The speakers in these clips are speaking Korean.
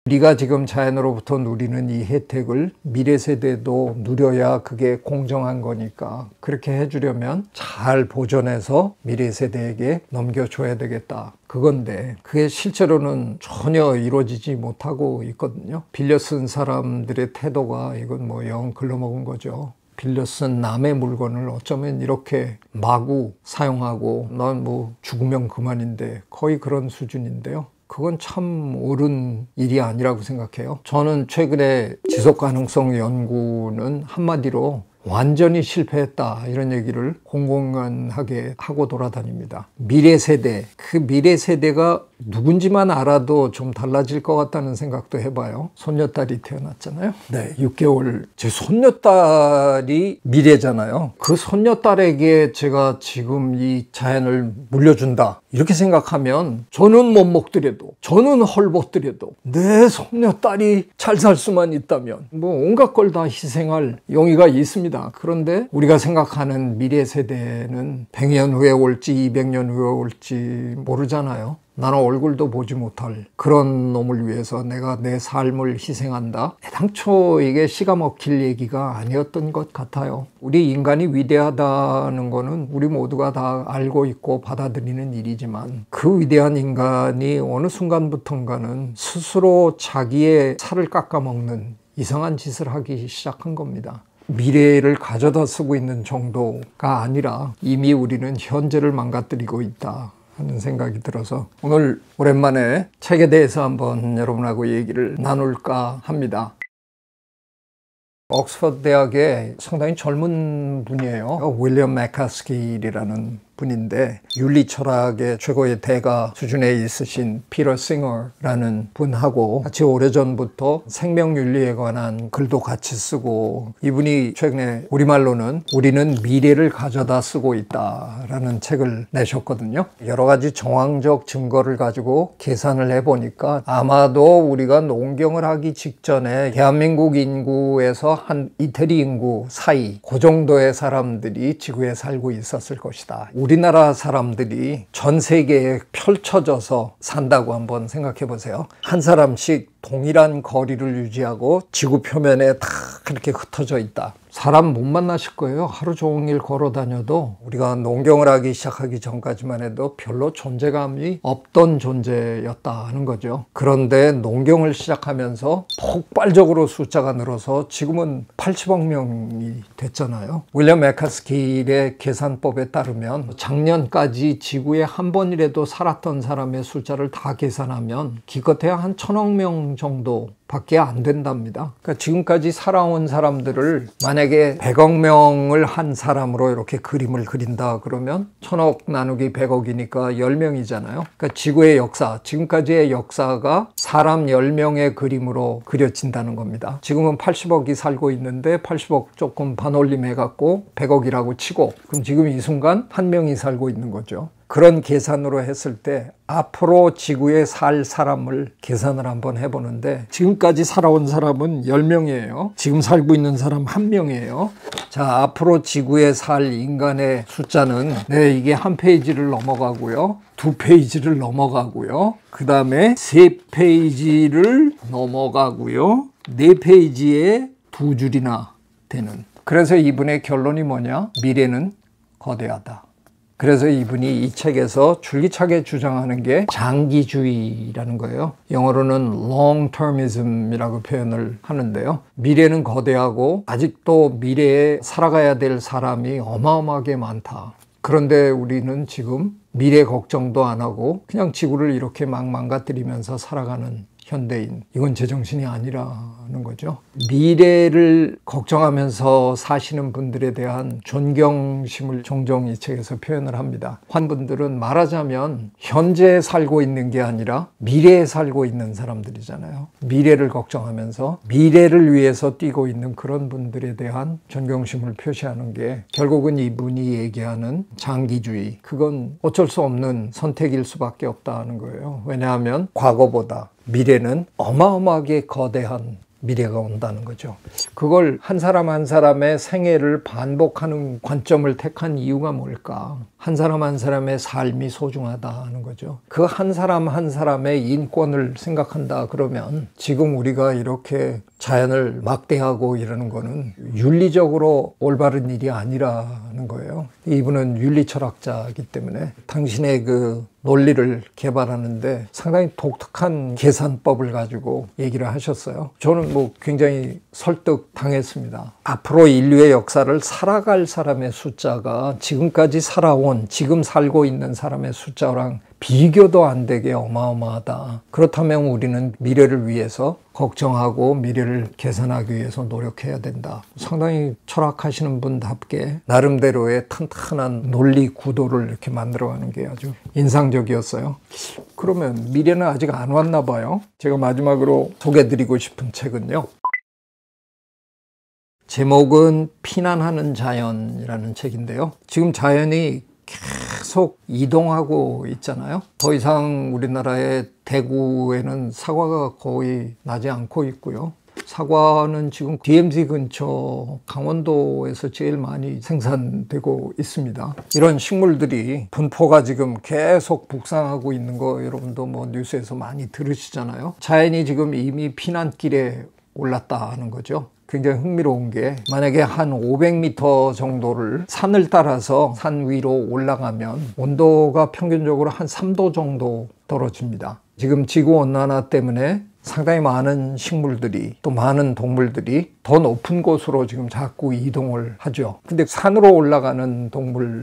우리가 지금 자연으로부터 누리는 이 혜택을 미래 세대도 누려야 그게 공정한 거니까 그렇게 해주려면 잘 보존해서 미래 세대에게 넘겨줘야 되겠다. 그건데 그게 실제로는 전혀 이루어지지 못하고 있거든요. 빌려 쓴 사람들의 태도가 이건 뭐 영 글러먹은 거죠. 빌려 쓴 남의 물건을 어쩌면 이렇게 마구 사용하고 넌 뭐 죽으면 그만인데 거의 그런 수준인데요. 그건 참 옳은 일이 아니라고 생각해요. 저는 최근에 지속가능성 연구는 한마디로 완전히 실패했다 이런 얘기를 공공연하게 하고 돌아다닙니다. 미래 세대, 그 미래 세대가 누군지만 알아도 좀 달라질 것 같다는 생각도 해봐요. 손녀딸이 태어났잖아요. 네, 6개월. 제 손녀딸이 미래잖아요. 그 손녀딸에게 제가 지금 이 자연을 물려준다 이렇게 생각하면 저는 못 먹더라도, 저는 헐벗더라도 내 손녀딸이 잘 살 수만 있다면 뭐 온갖 걸 다 희생할 용의가 있습니다. 그런데 우리가 생각하는 미래 세대는 100년 후에 올지 200년 후에 올지 모르잖아요. 나는 얼굴도 보지 못할 그런 놈을 위해서 내가 내 삶을 희생한다. 애당초 이게 씨가 먹힐 얘기가 아니었던 것 같아요. 우리 인간이 위대하다는 거는 우리 모두가 다 알고 있고 받아들이는 일이지만 그 위대한 인간이 어느 순간부턴가는 스스로 자기의 살을 깎아먹는 이상한 짓을 하기 시작한 겁니다. 미래를 가져다 쓰고 있는 정도가 아니라 이미 우리는 현재를 망가뜨리고 있다 하는 생각이 들어서 오늘 오랜만에 책에 대해서 한번 여러분하고 얘기를 나눌까 합니다. 옥스퍼드 대학의 상당히 젊은 분이에요. 윌리엄 맥카스킬이라는 분인데 윤리 철학의 최고의 대가 수준에 있으신 피터 싱어라는 분하고 같이 오래전부터 생명윤리에 관한 글도 같이 쓰고, 이분이 최근에 우리말로는 우리는 미래를 가져다 쓰고 있다라는 책을 내셨거든요. 여러 가지 정황적 증거를 가지고 계산을 해보니까 아마도 우리가 농경을 하기 직전에 대한민국 인구에서 한 이태리 인구 사이 그 정도의 사람들이 지구에 살고 있었을 것이다. 우리나라 사람들이 전 세계에 펼쳐져서 산다고 한번 생각해 보세요. 한 사람씩 동일한 거리를 유지하고 지구 표면에 다 그렇게 흩어져 있다. 사람 못 만나실 거예요. 하루 종일 걸어 다녀도. 우리가 농경을 하기 시작하기 전까지만 해도 별로 존재감이 없던 존재였다 하는 거죠. 그런데 농경을 시작하면서 폭발적으로 숫자가 늘어서 지금은 80억 명이 됐잖아요. 윌리엄 맥카스킬의 계산법에 따르면 작년까지 지구에 한 번이라도 살았던 사람의 숫자를 다 계산하면 기껏해야 한 1000억 명 정도 밖에 안 된답니다. 그러니까 지금까지 살아온 사람들을 만약에 100억 명을 한 사람으로 이렇게 그림을 그린다 그러면 1000억 나누기 100억이니까 10명이잖아요. 그러니까 지구의 역사, 지금까지의 역사가 사람 10명의 그림으로 그려진다는 겁니다. 지금은 80억이 살고 있는데 80억 조금 반올림 해갖고 100억이라고 치고, 그럼 지금 이 순간 한 명이 살고 있는 거죠. 그런 계산으로 했을 때 앞으로 지구에 살 사람을 계산을 한번 해보는데 지금까지 살아온 사람은 10명이에요. 지금 살고 있는 사람 1명이에요. 자, 앞으로 지구에 살 인간의 숫자는 이게 한 페이지를 넘어가고요. 2페이지를 넘어가고요. 그 다음에 3페이지를 넘어가고요. 4페이지에 2줄이나 되는. 그래서 이분의 결론이 뭐냐? 미래는 거대하다. 그래서 이분이 이 책에서 줄기차게 주장하는 게 장기주의라는 거예요. 영어로는 long-termism이라고 표현을 하는데요. 미래는 거대하고 아직도 미래에 살아가야 될 사람이 어마어마하게 많다. 그런데 우리는 지금 미래 걱정도 안 하고 그냥 지구를 이렇게 막 망가뜨리면서 살아가는 현대인, 이건 제정신이 아니라는 거죠. 미래를 걱정하면서 사시는 분들에 대한 존경심을 종종 이 책에서 표현을 합니다. 환분들은 말하자면 현재에 살고 있는 게 아니라 미래에 살고 있는 사람들이잖아요. 미래를 걱정하면서 미래를 위해서 뛰고 있는 그런 분들에 대한 존경심을 표시하는 게 결국은 이분이 얘기하는 장기주의, 그건 어쩔 수 없는 선택일 수밖에 없다는 거예요. 왜냐하면 과거보다 미래는 어마어마하게 거대한 미래가 온다는 거죠. 그걸 한 사람 한 사람의 생애를 반복하는 관점을 택한 이유가 뭘까? 한 사람 한 사람의 삶이 소중하다는 거죠. 그 한 사람 한 사람의 인권을 생각한다 그러면 지금 우리가 이렇게 자연을 막대하고 이러는 거는 윤리적으로 올바른 일이 아니라는 거예요. 이분은 윤리 철학자이기 때문에 당신의 그 논리를 개발하는데 상당히 독특한 계산법을 가지고 얘기를 하셨어요. 저는 굉장히 설득당했습니다. 앞으로 인류의 역사를 살아갈 사람의 숫자가 지금까지 살아온, 지금 살고 있는 사람의 숫자랑 비교도 안 되게 어마어마하다. 그렇다면 우리는 미래를 위해서 걱정하고 미래를 개선하기 위해서 노력해야 된다. 상당히 철학하시는 분답게 나름대로의 튼튼한 논리 구도를 이렇게 만들어가는 게 아주 인상적이었어요. 그러면 미래는 아직 안 왔나 봐요. 제가 마지막으로 소개해드리고 싶은 책은요. 제목은 피난하는 자연이라는 책인데요. 지금 자연이 계속 이동하고 있잖아요. 더 이상 우리나라의 대구에는 사과가 거의 나지 않고 있고요. 사과는 지금 DMZ 근처 강원도에서 제일 많이 생산되고 있습니다. 이런 식물들이 분포가 지금 계속 북상하고 있는 거 여러분도 뉴스에서 많이 들으시잖아요. 자연이 지금 이미 피난길에 올랐다는 거죠. 굉장히 흥미로운 게 만약에 한 500m 정도를 산을 따라서 산 위로 올라가면 온도가 평균적으로 한 3도 정도 떨어집니다. 지금 지구온난화 때문에 상당히 많은 식물들이 또 많은 동물들이 더 높은 곳으로 지금 자꾸 이동을 하죠. 근데 산으로 올라가는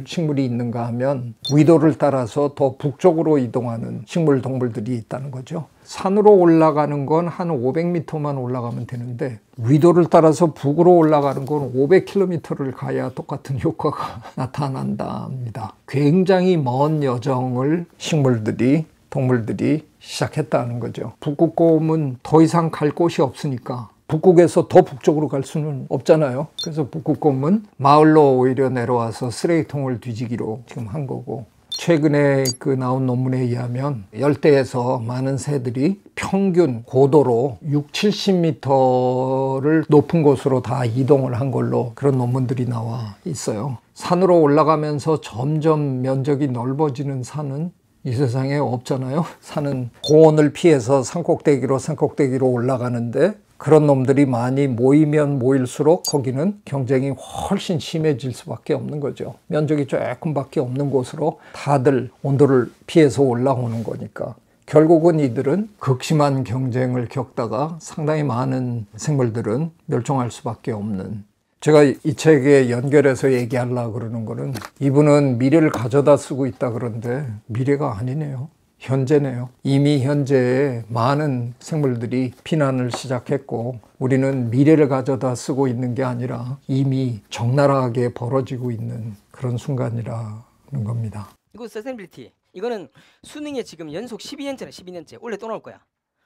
식물이 있는가 하면 위도를 따라서 더 북쪽으로 이동하는 식물, 동물들이 있다는 거죠. 산으로 올라가는 건 한 500m만 올라가면 되는데 위도를 따라서 북으로 올라가는 건 500km를 가야 똑같은 효과가 나타난답니다. 굉장히 먼 여정을 식물들이, 동물들이 시작했다는 거죠. 북극곰은 더 이상 갈 곳이 없으니까 북극에서 더 북쪽으로 갈 수는 없잖아요. 그래서 북극곰은 마을로 오히려 내려와서 쓰레기통을 뒤지기로 지금 한 거고, 최근에 나온 논문에 의하면 열대에서 많은 새들이 평균 고도로 6, 70m를 높은 곳으로 다 이동을 한 걸로 그런 논문들이 나와 있어요. 산으로 올라가면서 점점 면적이 넓어지는 산은 이 세상에 없잖아요. 산은 고온을 피해서 산꼭대기로 올라가는데 그런 놈들이 많이 모이면 모일수록 거기는 경쟁이 훨씬 심해질 수밖에 없는 거죠. 면적이 조금밖에 없는 곳으로 다들 온도를 피해서 올라오는 거니까 결국은 이들은 극심한 경쟁을 겪다가 상당히 많은 생물들은 멸종할 수밖에 없는, 제가 이 책에 연결해서 얘기하려고 그러는 거는 이분은 미래를 가져다 쓰고 있다 그러는데 미래가 아니네요. 현재네요. 이미 현재에 많은 생물들이 피난을 시작했고 우리는 미래를 가져다 쓰고 있는 게 아니라 이미 적나라하게 벌어지고 있는 그런 순간이라는 겁니다. 이거 서스테이너빌리티, 이거는 수능에 지금 연속 12년째 원래 또 나올 거야.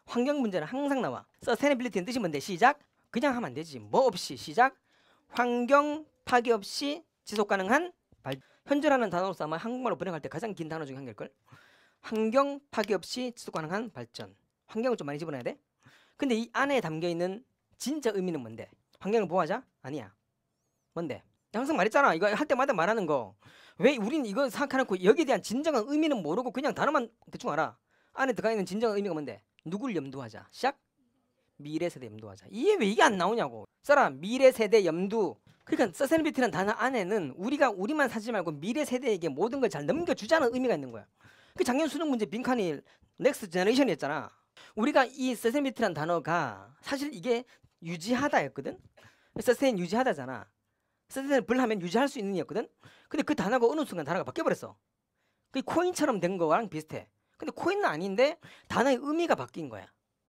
환경 문제는 항상 나와. 서스테이너빌리티는 뜻이 뭔데? 시작? 그냥 하면 안 되지. 뭐 없이 시작? 환경 파괴 없이 지속 가능한 현재라는 단어로서 아마 한국말로 번역할 때 가장 긴 단어 중에 한 개일걸? 환경 파괴 없이 지속 가능한 발전. 환경을 좀 많이 집어넣어야 돼. 근데 이 안에 담겨 있는 진짜 의미는 뭔데? 환경을 보호하자? 아니야. 뭔데? 항상 말했잖아. 이거 할 때마다 말하는 거. 왜 우린 이거 생각해놓고 여기에 대한 진정한 의미는 모르고 그냥 단어만 대충 알아. 안에 들어가 있는 진정한 의미가 뭔데? 누굴 염두하자. 시작. 미래 세대 염두하자. 이게 안 나오냐고. 써라. 미래 세대 염두. 그러니까 서스테이너빌리티라는 단어 안에는 우리만 사지 말고 미래 세대에게 모든 걸 잘 넘겨주자는 의미가 있는 거야. 그 작년 수능 문제 빈칸이 넥스트 제너레이션이었잖아. 우리가 이 서스테이너빌리티라는 단어가 사실 이게 유지하다였거든. 서스테인 유지하다잖아. 서스테인을 하면 유지할 수 있는 이었거든. 근데 그 단어가 어느 순간 단어가 바뀌어버렸어. 그 코인처럼 된 거랑 비슷해. 근데 코인은 아닌데 단어의 의미가 바뀐 거야.